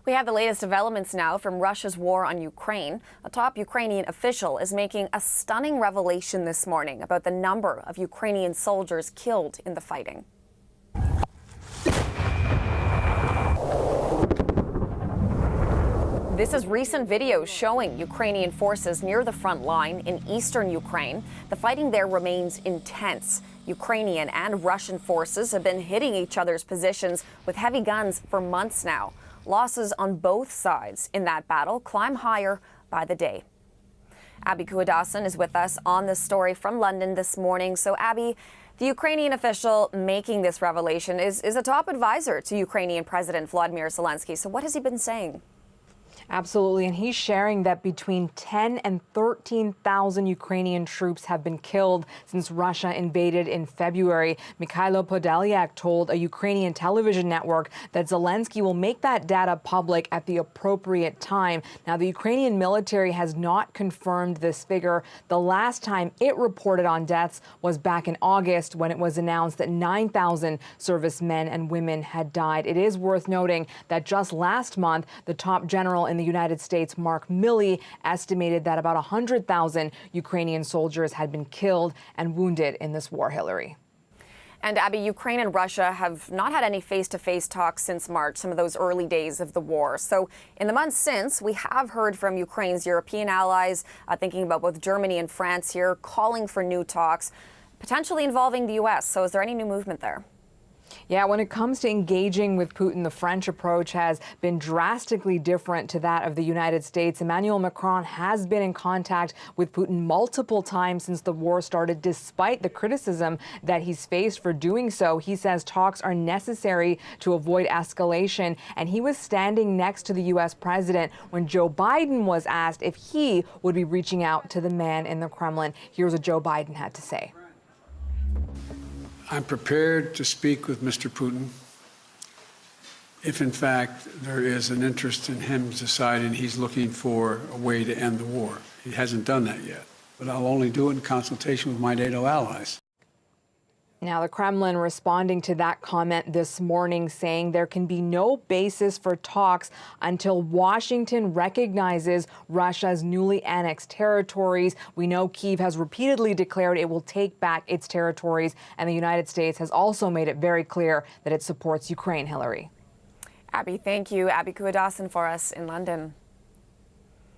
We have the latest developments now from Russia's war on Ukraine. A top Ukrainian official is making a stunning revelation this morning about the number of Ukrainian soldiers killed in the fighting. This is recent videos showing Ukrainian forces near the front line in eastern Ukraine. The fighting there remains intense. Ukrainian and Russian forces have been hitting each other's positions with heavy guns for months now. Losses on both sides in that battle climb higher by the day. Abby Kuadasan is with us on this story from London this morning. So, Abby, the Ukrainian official making this revelation is a top advisor to Ukrainian President Vladimir Zelensky. So what has he been saying? Absolutely, and he's sharing that between 10 and 13,000 Ukrainian troops have been killed since Russia invaded in February. Mikhailo Podolyak told a Ukrainian television network that Zelensky will make that data public at the appropriate time. Now, the Ukrainian military has not confirmed this figure. The last time it reported on deaths was back in August, when it was announced that 9,000 servicemen and women had died. It is worth noting that just last month, the top general in the United States, Mark Milley, estimated that about 100,000 Ukrainian soldiers had been killed and wounded in this war, Hillary. And Abby, Ukraine and Russia have not had any face-to-face talks since March, some of those early days of the war. So in the months since, we have heard from Ukraine's European allies, thinking about both Germany and France here, calling for new talks, potentially involving the U.S. So is there any new movement there? Yeah, when it comes to engaging with Putin, the French approach has been drastically different to that of the United States. Emmanuel Macron has been in contact with Putin multiple times since the war started, despite the criticism that he's faced for doing so. He says talks are necessary to avoid escalation, and he was standing next to the U.S. president when Joe Biden was asked if he would be reaching out to the man in the Kremlin. Here's what Joe Biden had to say. I'm prepared to speak with Mr. Putin if, in fact, there is an interest in him deciding he's looking for a way to end the war. He hasn't done that yet, but I'll only do it in consultation with my NATO allies. Now, the Kremlin responding to that comment this morning, saying there can be no basis for talks until Washington recognizes Russia's newly annexed territories. We know Kyiv has repeatedly declared it will take back its territories, and the United States has also made it very clear that it supports Ukraine, Hillary. Abby, thank you. Abby Kuadasan for us in London.